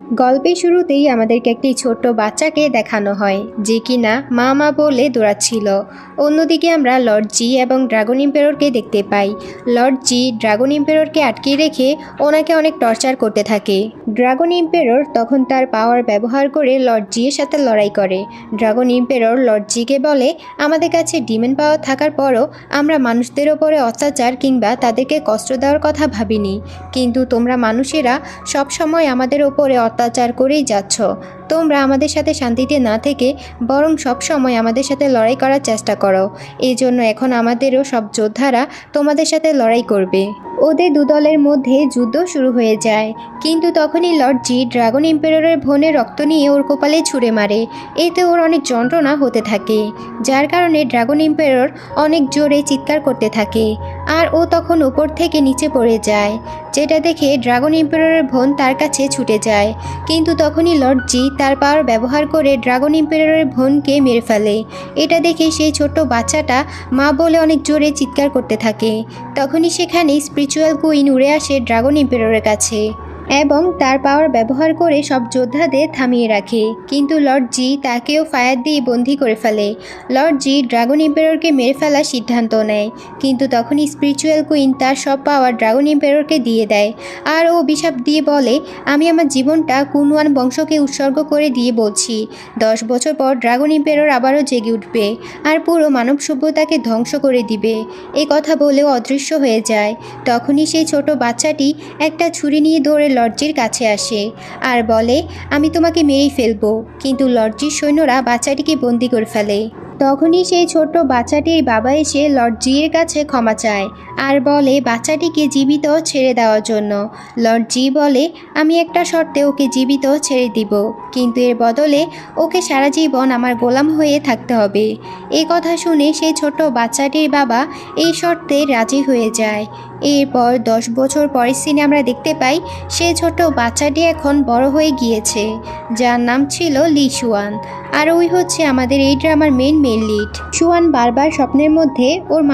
গল্পের শুরুতেই আমাদেরকে একটি ছোট্ট বাচ্চাকে দেখানো হয় যে কিনা মা মা বলে দৌড়াচ্ছিল। অন্যদিকে আমরা লর্ড জি এবং ড্রাগন এম্পায়ারকে দেখতে পাই। লর্ড জি ড্রাগন এম্পায়ারকে আটকে রেখে ওনাকে অনেক টর্চার করতে থাকে। ড্রাগন এম্পায়ার তখন তার পাওয়ার ব্যবহার করে লর্ড জি এর সাথে লড়াই করে। ড্রাগন এম্পায়ার লর্ড জিকে বলে, আমাদের কাছে ডিমন পাওয়ার থাকার পরও আমরা মানুষদের ওপরে অত্যাচার কিংবা তাদেরকে কষ্ট দেওয়ার কথা ভাবিনি, কিন্তু তোমরা মানুষেরা সবসময় আমাদের ওপরে অত্যাচার করেই যাচ্ছ। তোমরা আমাদের সাথে শান্তিতে না থেকে বরং সবসময় আমাদের সাথে লড়াই করার চেষ্টা করো। এই জন্য এখন আমাদেরও সব যোদ্ধারা তোমাদের সাথে লড়াই করবে। ওদের দুদলের মধ্যে যুদ্ধ শুরু হয়ে যায়, কিন্তু তখনই লর্ড জি ড্রাগন এম্পায়ারের বোনের রক্ত নিয়ে ওর কপালে ছুঁড়ে মারে। এতে ওর অনেক যন্ত্রণা হতে থাকে, যার কারণে ড্রাগন এম্পায়ার অনেক জোরে চিৎকার করতে থাকে আর ও তখন উপর থেকে নিচে পড়ে যায়, যেটা দেখে ড্রাগন এম্পায়ারের বোন তার কাছে ছুটে যায়। কিন্তু তখনই লর্ড জি তার পাওয়ার ব্যবহার করে ড্রাগন এম্পায়ারের বোনকে মেরে ফেলে। এটা দেখে সেই ছোট্ট বাচ্চাটা মা বলে অনেক জোরে চিৎকার করতে থাকে। তখনই সেখানে স্পিরিচুয়াল কুইন উড়ে আসে ড্রাগন এম্পায়ারের কাছে এবং তার পাওয়ার ব্যবহার করে সব যোদ্ধাদের থামিয়ে রাখে, কিন্তু লর্ড জি তাকেও ফায়ার দিয়ে বন্দি করে ফেলে। লর্ড জি ড্রাগন এম্পায়ারকে মেরে ফেলার সিদ্ধান্ত নেয়, কিন্তু তখনই স্পিরিচুয়াল কুইন তার সব পাওয়ার ড্রাগন এম্পায়ারকে দিয়ে দেয় আর ও অভিশাপ দিয়ে বলে, আমি আমার জীবনটা কুনওয়ান বংশকে উৎসর্গ করে দিয়ে বলছি, 10 বছর পর ড্রাগন এম্পায়ার আবারও জেগে উঠবে আর পুরো মানব সভ্যতাকে ধ্বংস করে দিবে। এই কথা বলেও অদৃশ্য হয়ে যায়। তখনই সেই ছোট বাচ্চাটি একটা ছুরি নিয়ে দৌড়ে লর্ডজির কাছে আসে আর বলে, আমি তোমাকে মেরেই ফেলবো, কিন্তু লর্ডজির সৈন্যরা বাচ্চাটিকে বন্দি করে ফেলে। তখনই সেই ছোট্ট বাচ্চাটির বাবা এসে লর্ড জি এর কাছে ক্ষমা চায় আর বলে বাচ্চাটিকে জীবিত ছেড়ে দেওয়ার জন্য। লর্ড জি বলে, আমি একটা শর্তে ওকে জীবিত ছেড়ে দিব, কিন্তু এর বদলে ওকে সারা জীবন আমার গোলাম হয়ে থাকতে হবে। এই কথা শুনে সেই ছোট্ট বাচ্চাটির বাবা এই শর্তে রাজি হয়ে যায়। এরপর 10 বছর পরের সিনে আমরা দেখতে পাই সেই ছোট্ট বাচ্চাটি এখন বড় হয়ে গিয়েছে, যার নাম ছিল লি শুয়ান। আর ওই হচ্ছে আমাদের এই ড্রামার মেন লিড। শুয়ান বারবার স্বপ্নের মধ্যে ওর